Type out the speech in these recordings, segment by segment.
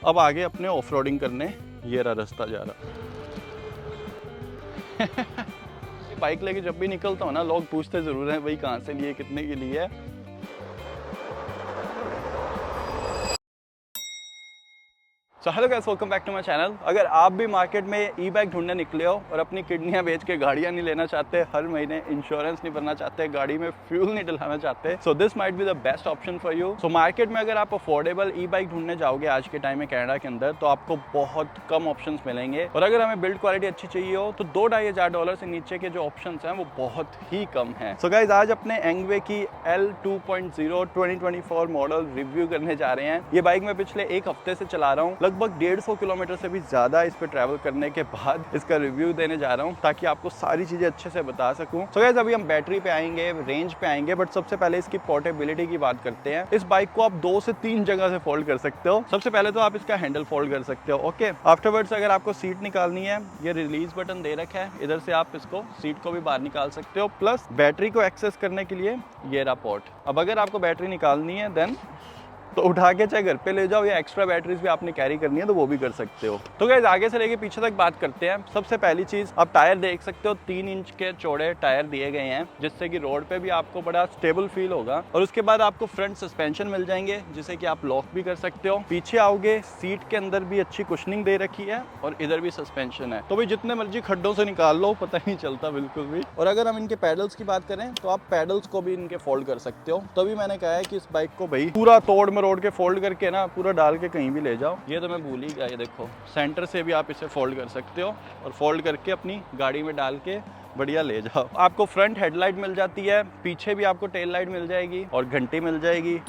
अब आगे अपने ऑफ रोडिंग करने ये रहा रास्ता जा रहा। बाइक लेके जब भी निकलता हूँ ना, लोग पूछते ज़रूर हैं भाई कहाँ से लिए, कितने की लिए है। So hello guys, welcome back to my channel. अगर आप भी मार्केट में ई बाइक ढूंढने निकले हो और अपनी किडनियां बेच के गाड़ियां नहीं लेना चाहते, हर महीने इंश्योरेंस नहीं भरना चाहते, गाड़ी में फ्यूल नहीं डलाना चाहते, so this might be the best option for you. So market में अगर आप अफोर्डेबल ई बाइक ढूंढने जाओगे आज के टाइम में कनाडा के अंदर, तो आपको बहुत कम ऑप्शंस मिलेंगे। और अगर हमें बिल्ड क्वालिटी अच्छी चाहिए हो तो $2,500 से नीचे के जो ऑप्शंस हैं वो बहुत ही कम हैं। सो गाइस, आज अपने एंगवे की L2.0 2024 मॉडल रिव्यू करने जा रहे हैं। ये बाइक मैं पिछले एक हफ्ते से चला रहा हूँ, लगभग 150 किलोमीटर से भी ज़्यादा इस पे ट्रैवल करने के बाद इसका रिव्यू देने जा रहा हूँ, ताकि आपको सारी चीज़ें अच्छे से बता सकूँ। सो गाइस, अभी हम बैटरी पे आएंगे, रेंज पे आएंगे, बट सबसे पहले इसकी पोर्टेबिलिटी की बात करते हैं। इस बाइक को आप 2 से 3 जगह से फोल्ड कर सकते हो। सबसे पहले तो आप इसका हैंडल फोल्ड कर सकते हो, ओके। आफ्टरवर्ड्स अगर आपको सीट निकालनी है, ये रिलीज बटन दे रखा है, इधर से आप इसको सीट को भी बाहर निकाल सकते हो। प्लस बैटरी को एक्सेस करने के लिए ये रहा पोर्ट। अब अगर आपको बैटरी निकालनी है देन तो उठा के चाहे घर पे ले जाओ, या एक्स्ट्रा बैटरीज भी आपने कैरी करनी है तो वो भी कर सकते हो। तो गाइस, आगे से लेके पीछे तक बात करते हैं। सबसे पहली चीज, आप टायर देख सकते हो, 3 इंच के चौड़े टायर दिए गए हैं, जिससे कि रोड पे भी आपको बड़ा स्टेबल फील होगा। और उसके बाद आपको फ्रंट सस्पेंशन मिल जाएंगे, जिसे कि आप लॉक भी कर सकते हो। पीछे आओगे, सीट के अंदर भी अच्छी कुशनिंग दे रखी है और इधर भी सस्पेंशन है, तो भाई जितने मर्जी खड्डों से निकाल लो, पता नहीं चलता बिल्कुल भी। और अगर हम इनके पैडल्स की बात करें तो आप पैडल्स को भी इनके फोल्ड कर सकते हो। तभी मैंने कहा है कि इस बाइक को भाई पूरा तोड़ मरोड़ के फोल्ड करके ना पूरा डाल के कहीं भी ले जाओ। ये तो मैं भूल ही गया, ये देखो सेंटर से भी आप इसे फोल्ड कर सकते हो और फोल्ड करके अपनी गाड़ी में डाल के बढ़िया ले जाओ। आपको फ्रंट हेडलाइट मिल जाती है, पीछे भी आपको टेल लाइट मिल जाएगी और घंटी मिल जाएगी,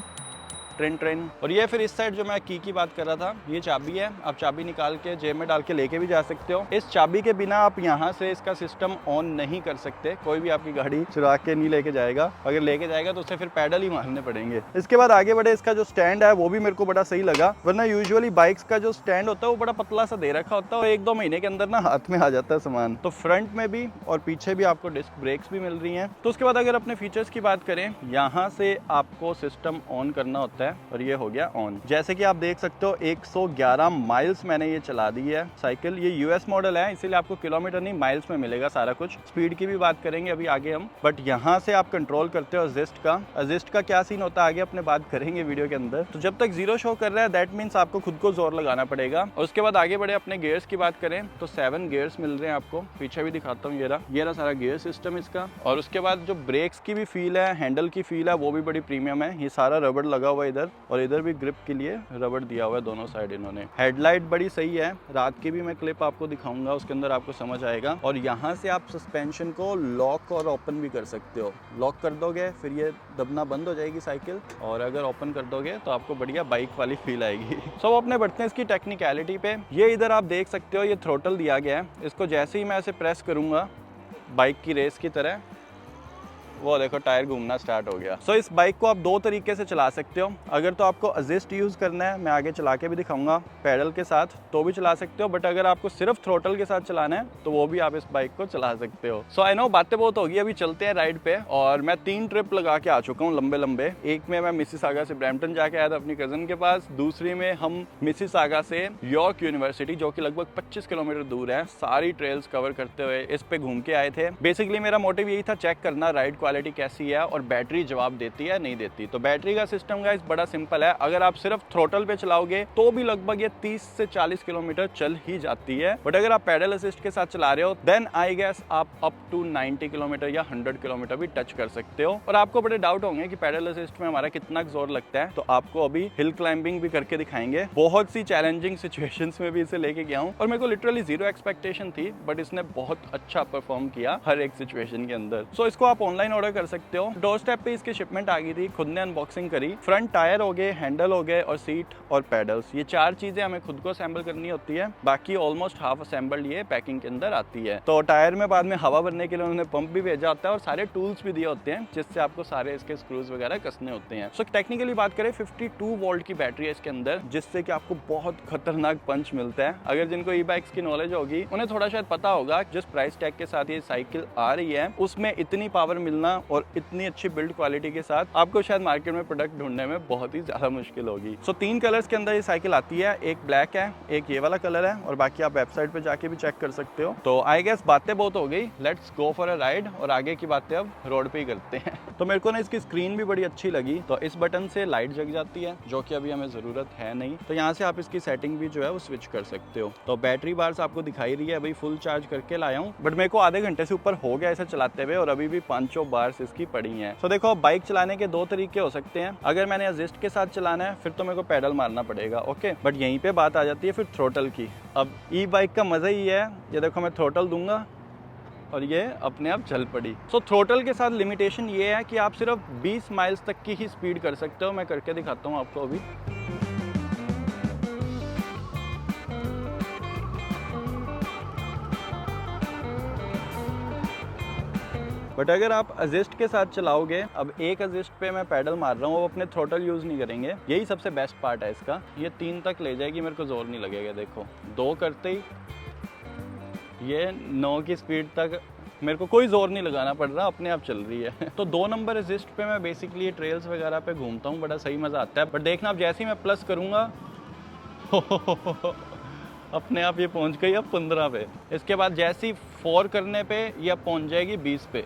ट्रेन। और ये फिर इस साइड जो मैं की बात कर रहा था, ये चाबी है। आप चाबी निकाल के जेब में डाल के लेके भी जा सकते हो। इस चाबी के बिना आप यहाँ से इसका सिस्टम ऑन नहीं कर सकते। कोई भी आपकी गाड़ी चुरा के नहीं लेके जाएगा, अगर लेके जाएगा तो उसे फिर पैडल ही मारने पड़ेंगे। इसके बाद आगे बढ़े, इसका जो स्टैंड है वो भी मेरे को बड़ा सही लगा, वरना यूजुअली बाइक्स का जो स्टैंड होता है वो बड़ा पतला सा दे रखा होता है और 1-2 महीने के अंदर ना हाथ में आ जाता है सामान। तो फ्रंट में भी और पीछे भी आपको डिस्क ब्रेक्स भी मिल रही हैं। तो उसके बाद अगर अपने फीचर्स की बात करें, यहाँ से आपको सिस्टम ऑन करना होता है और ये हो गया ऑन। जैसे कि आप देख सकते हो 111 माइल्स मैंने ये चला दी है साइकिल। ये यूएस मॉडल है, इसीलिए आपको किलोमीटर नहीं माइल्स में मिलेगा सारा कुछ। स्पीड की भी बात करेंगे अभी आगे हम, बट यहाँ से आप कंट्रोल करते हो असिस्ट का क्या सीन होता है आगे अपने बात करेंगे वीडियो के अंदर। तो जब तक 0 शो कर रहा है दैट मीन्स आपको खुद को जोर लगाना पड़ेगा। और उसके बाद आगे बढ़े, अपने गियर्स की बात करें तो 7 गियर्स मिल रहे हैं आपको। पीछे भी दिखाता हूँ, ये रहा सारा गियर सिस्टम इसका। और उसके बाद जो ब्रेक्स की भी फील है, हैंडल की फील है, वो भी बड़ी प्रीमियम है। ये सारा रबड़ लगा हुआ है इधर, और इधर भी ग्रिप के लिए रबड़ दिया हुआ है दोनों साइड इन्होंने। हेडलाइट बड़ी सही है, रात की भी मैं क्लिप आपको दिखाऊंगा, उसके अंदर आपको समझ आएगा। और यहाँ से आप सस्पेंशन को लॉक और ओपन भी कर सकते हो। लॉक कर दोगे फिर ये दबना बंद हो जाएगी साइकिल, और अगर ओपन कर दोगे तो आपको बढ़िया बाइक वाली फील आएगी। सो अपने बढ़ते हैं इसकी टेक्निकलिटी पे। ये इधर आप देख सकते हो, ये थ्रोटल दिया गया है। इसको जैसे ही मैं ऐसे प्रेस करूंगा बाइक की रेस की तरह, वो देखो टायर घूमना स्टार्ट हो गया। सो इस बाइक को आप 2 तरीके से चला सकते हो। अगर तो आपको असिस्ट यूज़ करना है, मैं आगे चला के भी दिखाऊंगा पैडल के साथ, तो भी चला सकते हो। बट अगर आपको सिर्फ थ्रोटल के साथ चलाना है तो वो भी आप इस बाइक को चला सकते हो। सो आई नो बातें बहुत होगी, अभी चलते हैं राइड पे। और मैं 3 ट्रिप लगा के आ चुका हूँ लंबे। एक में मैं मिसिसागा से ब्रैम्पटन जाके आया था अपनी कजन के पास। दूसरी में हम मिसिसागा से यॉर्क यूनिवर्सिटी, जो कि लगभग 25 किलोमीटर दूर है, सारी ट्रेल्स कवर करते हुए इस पे घूम के आए थे। बेसिकली मेरा मोटिव यही था, चेक करना राइड क्वालिटी कैसी है और बैटरी जवाब देती है नहीं देती। तो बैटरी का सिस्टम गाइस बड़ा सिंपल है। अगर आप सिर्फ थ्रोटल पे चलाओगे तो भी लगभग ये 30 से 40 किलोमीटर चल ही जाती है। बट अगर आप पैडल असिस्ट के साथ चला रहे हो देन आई गेस आप अप टू 90 किलोमीटर या 100 किलोमीटर भी टच कर सकते हो। और आपको बड़े डाउट होंगे कि पैडल असिस्ट में हमारा कितना जोर लगता है, तो आपको अभी हिल क्लाइंबिंग भी करके दिखाएंगे। बहुत सी चैलेंजिंग सिचुएशंस में भी इसे लेके गया हूँ और मेरे को लिटरली 0 एक्सपेक्टेशन थी, बट इसने बहुत अच्छा परफॉर्म किया हर एक सिचुएशन के अंदर। सो इसको आप ऑनलाइन ऑर्डर कर सकते हो। डोर स्टेप पे इसकी शिपमेंट आ गई थी, खुद ने अनबॉक्सिंग करी। फ्रंट टायर हो गए, हैंडल हो गए और सीट और पैडल्स, ये 4 चीजें हमें खुद को असेंबल करनी होती है। बाकी ऑलमोस्ट हाफ असेंबल्ड ये पैकिंग के अंदर आती है। तो टायर में बाद में हवा भरने के लिए उन्होंने पंप भी भेजा होता है और सारे टूल्स भी दिए होते हैं जिससे आपको सारे इसके स्क्रूज वगैरह कसने होते हैं। सो टेक्निकली बात करें 52 वोल्ट की बैटरी है इसके अंदर, जिससे कि आपको बहुत खतरनाक पंच मिलता है। अगर जिनको ई बाइक्स की नॉलेज होगी उन्हें थोड़ा शायद पता होगा, जिस प्राइस टैग के साथ ये साइकिल आ रही है उसमें इतनी पावर मिलना ना और इतनी अच्छी बिल्ड क्वालिटी के साथ आपको शायद मार्केट में प्रोडक्ट ढूंढने में बहुत ही ज़्यादा मुश्किल होगी। सो 3 कलर्स के अंदर ये साइकिल आती है, एक ब्लैक है, एक ये वाला कलर है और बाकी आप वेबसाइट पे जाके भी चेक कर सकते हो। तो आई गेस बातें बहुत हो गई, let's go for a ride और आगे की बातें अब रोड पे ही करते हैं। तो मेरे को ना इसकी स्क्रीन भी बड़ी अच्छी लगी। तो इस बटन से लाइट जग जाती है जो कि अभी हमें ज़रूरत है नहीं, तो यहाँ से आप इसकी सेटिंग भी जो है वो स्विच कर सकते हो। तो बैटरी बार्स आपको दिखाई रही है, अभी फुल चार्ज करके लाया हूँ, बट मेरे को आधे घंटे से ऊपर हो गया इसे चलाते हुए और अभी भी 500 बार्स इसकी पड़ी हैं। तो देखो बाइक चलाने के 2 तरीके हो सकते हैं। अगर मैंने असिस्ट के साथ चलाना है फिर तो मेरे को पैडल मारना पड़ेगा, ओके, बट यहीं पे बात आ जाती है फिर थ्रोटल की। अब ई बाइक का मज़ा ही है, ये देखो मैं थ्रोटल दूंगा और ये अपने आप चल पड़ी। सो थ्रोटल के साथ लिमिटेशन ये है कि आप सिर्फ 20 माइल्स तक की ही स्पीड कर सकते हो। मैं करके दिखाता हूँ आपको अभी। बट अगर आप असिस्ट के साथ चलाओगे, अब एक असिस्ट पे मैं पैडल मार रहा हूँ, वो अपने थ्रोटल यूज़ नहीं करेंगे, यही सबसे बेस्ट पार्ट है इसका। ये 3 तक ले जाएगी, मेरे को जोर नहीं लगेगा। देखो 2 करते ही ये 9 की स्पीड तक मेरे को कोई जोर नहीं लगाना पड़ रहा, अपने आप चल रही है। तो 2 नंबर असिस्ट पे मैं बेसिकली ट्रेल्स वगैरह पे घूमता हूँ, बड़ा सही मज़ा आता है। बट देखना अब जैसे ही मैं प्लस करूँगा अपने आप ये पहुँच गई अब 15 पे। इसके बाद जैसे ही 4 करने पे ये अब पहुँच जाएगी 20 पे।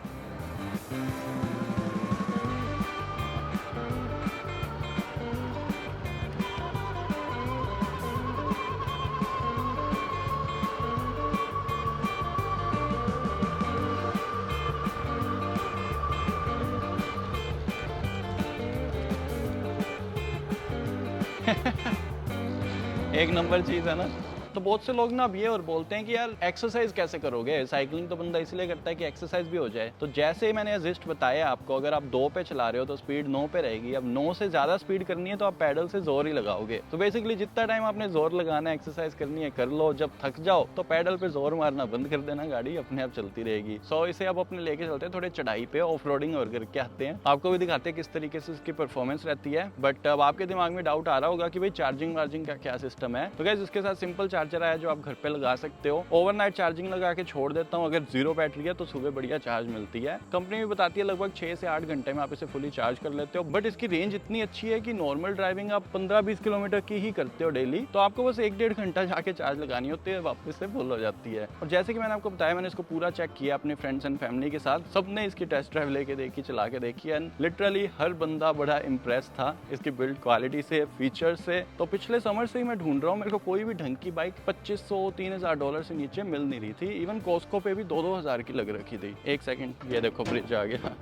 एक नंबर चीज़ है ना। तो बहुत से लोग ना अब ये और बोलते हैं कि यार एक्सरसाइज कैसे करोगे, साइकिलिंग तो बंदा इसलिए करता है कि एक्सरसाइज भी हो जाए। तो जैसे ही मैंने असिस्ट बताया आपको, अगर आप 2 पे चला रहे हो तो स्पीड 9 पे रहेगी। अब 9 से ज़्यादा स्पीड करनी है तो आप पैडल से जोर ही लगाओगे। तो बेसिकली जितना टाइम आपने जोर लगाना है, एक्सरसाइज करनी है कर लो, जब थक जाओ तो पैडल पे जोर मारना बंद कर देना, गाड़ी अपने आप चलती रहेगी। सो इसे आप अपने लेके चलते हैं थोड़े चढ़ाई पे, ऑफ रोडिंग और करके आते हैं, आपको भी दिखाते हैं किस तरीके से इसकी परफॉर्मेंस रहती है। बट अब आपके दिमाग में डाउट आ रहा होगा कि भाई चार्जिंग वार्जिंग का क्या सिस्टम है। तो गाइस इसके साथ सिंपल चार्जर आया जो आप घर पे लगा सकते हो। ओवरनाइट चार्जिंग लगा के छोड़ देता हूँ, अगर 0 बैटरी है तो सुबह बढ़िया चार्ज मिलती है। कंपनी भी बताती है लगभग 6 से 8 घंटे में आप इसे फुली चार्ज कर लेते हो। बट इसकी रेंज इतनी अच्छी है कि नॉर्मल ड्राइविंग आप 15-20 किलोमीटर की ही करते हो डेली, तो आपको बस 1-1.5 घंटा जाके चार्ज लगानी होती है, वापस से फुल हो जाती है। और जैसे कि मैंने आपको बताया, मैंने इसको पूरा चेक किया अपने फ्रेंड्स एंड फैमिली के साथ, सबने इसकी टेस्ट ड्राइव लेके देखी, चला के देखी एंड लिटरली हर बंदा बड़ा इंप्रेस था इसकी बिल्ड क्वालिटी से, फीचर से। तो पिछले समर से ही मैं ढूंढ रहा हूँ, मेरे को कोई भी ढंग की बाइक $2500-3000 से नीचे मिल नहीं रही थी। इवन कॉस्को पे भी 2-2 हज़ार की लग रखी थी। एक सेकंड, ये देखो ब्रिज आ गया।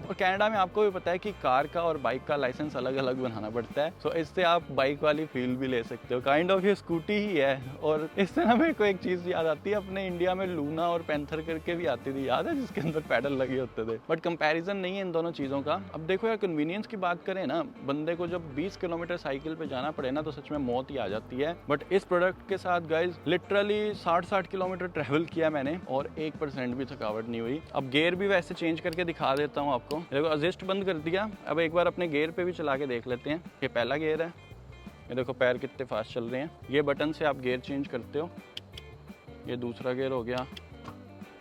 और कनाडा में आपको भी पता है कि कार का और बाइक का लाइसेंस अलग अलग बनाना पड़ता है। तो इससे आप बाइक वाली फील भी ले सकते हो, काइंड ऑफ ये स्कूटी ही है। और इससे ना मेरे को एक चीज़ याद आती है, अपने इंडिया में लूना और पैंथर करके भी आती थी, याद है, जिसके अंदर पैडल लगे होते थे। बट कंपैरिजन नहीं है इन दोनों चीज़ों का। अब देखो यार, कन्वीनियंस की बात करें ना, बंदे को जब 20 किलोमीटर साइकिल पे जाना पड़े ना तो सच में मौत ही आ जाती है। बट इस प्रोडक्ट के साथ गाइज लिटरली 60-60 किलोमीटर ट्रैवल किया मैंने और 1% भी थकावट नहीं हुई। अब गेयर भी वैसे चेंज करके दिखा देता हूँ आपको। देखो असिस्ट बंद कर दिया, अब एक बार अपने गेयर पे भी चला के देख लेते हैं। ये पहला गेयर है, ये देखो पैर कितने फास्ट चल रहे हैं। ये बटन से आप गेयर चेंज करते हो। ये दूसरा गेयर हो गया,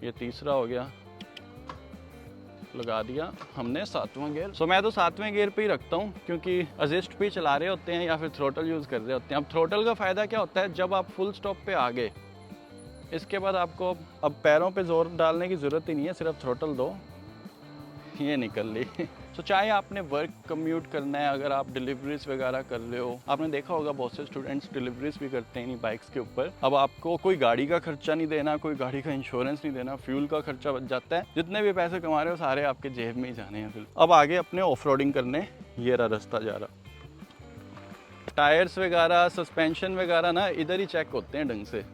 ये तीसरा हो गया, लगा दिया हमने 7वां गियर। सो मैं तो 7वें गियर पे ही रखता हूँ, क्योंकि असिस्ट पे चला रहे होते हैं या फिर थ्रोटल यूज़ कर रहे होते हैं। अब थ्रोटल का फ़ायदा क्या होता है, जब आप फुल स्टॉप पे आ गए, इसके बाद आपको अब पैरों पे जोर डालने की ज़रूरत ही नहीं है, सिर्फ थ्रोटल दो, ये निकल ली। तो चाहे आपने वर्क कम्यूट करना है, अगर आप डिलीवरीज वगैरह कर रहे हो, आपने देखा होगा बहुत से स्टूडेंट्स डिलीवरीज भी करते हैं इन बाइक्स के ऊपर। अब आपको कोई गाड़ी का खर्चा नहीं देना, कोई गाड़ी का इंश्योरेंस नहीं देना, फ्यूल का खर्चा बच जाता है। जितने भी पैसे कमा रहे हो सारे आपके जेब में ही जाने हैं। फिर अब आगे अपने ऑफ रोडिंग करने, ये रहा रास्ता जा रहा। टायर्स वगैरह, सस्पेंशन वगैरह ना इधर ही चेक होते हैं ढंग से।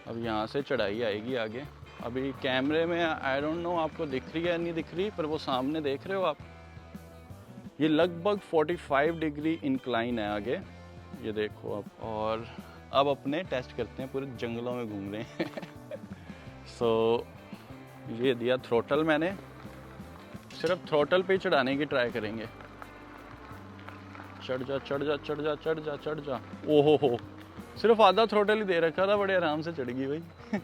अब यहाँ से चढ़ाई आएगी आगे। अभी कैमरे में आई डोंट नो आपको दिख रही है नहीं दिख रही, पर वो सामने देख रहे हो आप, ये लगभग 45 डिग्री इंक्लाइन है आगे, ये देखो आप। और अब अपने टेस्ट करते हैं, पूरे जंगलों में घूम रहे हैं। सो ये दिया थ्रोटल मैंने, सिर्फ थ्रोटल पे चढ़ाने की ट्राई करेंगे। चढ़ जा चढ़ जा चढ़ जा चढ़ जा चढ़ जा। ओहो हो, सिर्फ आधा थ्रोटल ही दे रखा था, बड़े आराम से चढ़ गई भाई।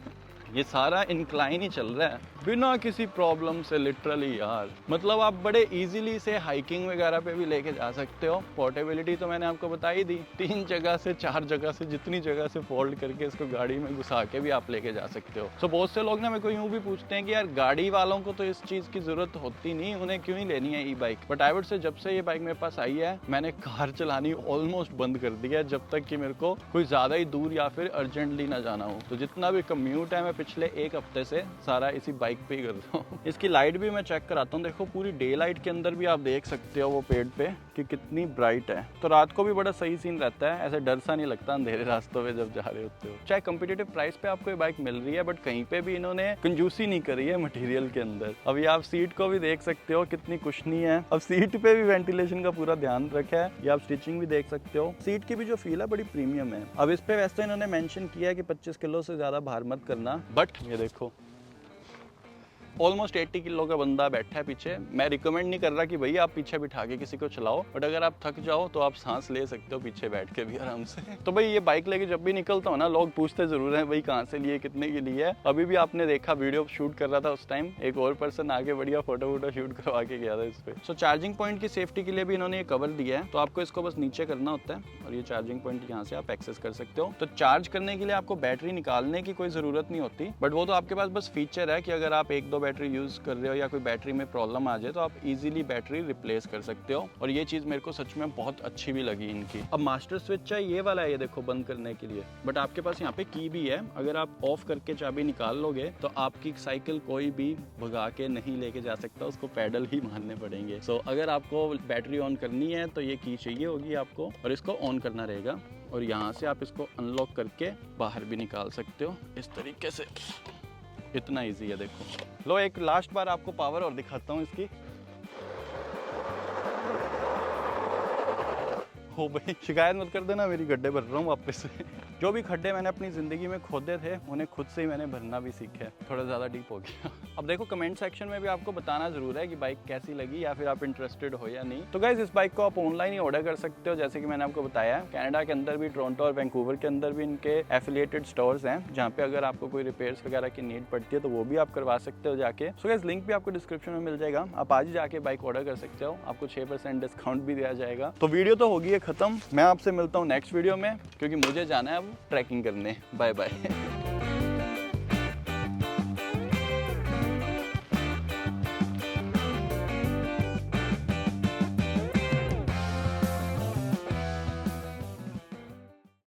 ये सारा इंक्लाइन ही चल रहा है बिना किसी प्रॉब्लम से लिटरली यार। मतलब आप बड़े इजीली से हाइकिंग वगैरह पे भी लेके जा सकते हो। पोर्टेबिलिटी तो मैंने आपको बता ही दी, 3 जगह से 4 जगह से जितनी जगह से फोल्ड करके इसको गाड़ी में घुसा के भी आप लेके जा सकते हो। सो बहुत से लोग ना मेरे को यूं भी पूछते हैं कि यार गाड़ी वालों को तो इस चीज की जरूरत होती नहीं, उन्हें क्यों ही लेनी है e bike. But I would say जब से ये बाइक मेरे पास आई है मैंने कार चलानी ऑलमोस्ट बंद कर दिया है, जब तक कि मेरे को कोई ज्यादा ही दूर या फिर अर्जेंटली ना जाना हो। तो जितना भी कम्यूट है मैं पिछले 1 हफ्ते से सारा इसी बाइक पे ही करता हूँ। इसकी लाइट भी मैं चेक कराता हूँ, देखो पूरी डे लाइट के अंदर भी आप देख सकते हो वो पेड़ पे कि कितनी ब्राइट है। तो रात को भी बड़ा सही सीन रहता है, ऐसे डर सा नहीं लगता अंधेरे रास्तों पे जब जा रहे होते हो। चाहे कम्पिटिटिव प्राइस पे आपको ये बाइक मिल रही है बट कहीं पे भी इन्होंने कंजूसी नहीं करी है मटेरियल के अंदर। अभी आप सीट को भी देख सकते हो कितनी कुशनी है, अब सीट पे भी वेंटिलेशन का पूरा ध्यान रखा है। ये आप स्टिचिंग भी देख सकते हो, सीट की भी जो फील है बड़ी प्रीमियम है। अब इस पे वैसे इन्होंने मेंशन किया है कि 25 किलो से ज्यादा भार मत करना, बट ये देखो ऑलमोस्ट 80 किलो का बंदा बैठा है पीछे। मैं रिकमेंड नहीं कर रहा कि भैया आप पीछे बिठा के किसी को चलाओ, बट अगर आप थक जाओ तो आप सांस ले सकते हो पीछे बैठ के भी आराम से। तो भाई ये बाइक लेके जब भी निकलता हूँ ना लोग पूछते जरूर हैं भाई कहाँ से लिए, कितने की लिए है। अभी भी आपने देखा वीडियो शूट कर रहा था उस टाइम एक और पर्सन आके बढ़िया फोटो वोटो शूट करवा के गया था इस पे। सो चार्जिंग पॉइंट की सेफ्टी के लिए भी इन्होंने ये कवर दिया है, तो आपको इसको बस नीचे करना होता है और ये चार्जिंग पॉइंट यहाँ से आप एक्सेस कर सकते हो। तो चार्ज करने के लिए आपको बैटरी निकालने की कोई जरूरत नहीं होती, बट वो तो आपके पास बस फीचर है कि अगर आप 1-2 बैटरी यूज कर रहे हो या कोई बैटरी में प्रॉब्लम आ जाए तो आप इजीली बैटरी रिप्लेस कर सकते हो। और ये चीज मेरे को सच में बहुत अच्छी भी लगी इनकी। अब मास्टर स्विच है ये वाला है, ये देखो बंद करने के लिए, बट आपके पास यहाँ पे की भी है। अगर आप ऑफ करके चाबी निकाल लोगे तो आपकी साइकिल कोई भी भगा के नहीं लेके जा सकता, उसको पैडल ही मारने पड़ेंगे। सो अगर आपको बैटरी ऑन करनी है तो ये की चाहिए होगी आपको और इसको ऑन करना रहेगा। और यहाँ से आप इसको अनलॉक करके बाहर भी निकाल सकते हो इस तरीके से, इतना इजी है। देखो लो एक लास्ट बार आपको पावर और दिखाता हूँ इसकी। हो भाई शिकायत मत कर देना मेरी, गड्ढे भर रहा हूँ वापस से। जो भी खड्डे मैंने अपनी ज़िंदगी में खोदे थे उन्हें खुद से ही मैंने भरना भी सीखा है, थोड़ा ज़्यादा डीप हो गया। अब देखो कमेंट सेक्शन में भी आपको बताना ज़रूर है कि बाइक कैसी लगी या फिर आप इंटरेस्टेड हो या नहीं। तो गाइस इस बाइक को आप ऑनलाइन ही ऑर्डर कर सकते हो, जैसे कि मैंने आपको बताया। कनाडा के अंदर भी, टोरंटो और वैंकूवर के अंदर भी इनके एफिलिएटेड स्टोर्स हैं, जहाँ पे अगर आपको कोई रिपेयर्स वगैरह की नीड पड़ती है तो वो भी आप करवा सकते हो जाके। सो गाइस लिंक भी आपको डिस्क्रिप्शन में मिल जाएगा, आप आज ही जाके बाइक ऑर्डर कर सकते हो, आपको 6% डिस्काउंट भी दिया जाएगा। तो वीडियो तो होगी है खत्म, मैं आपसे मिलता हूँ नेक्स्ट वीडियो में क्योंकि मुझे जाना है अब ट्रैकिंग करने। Bye bye.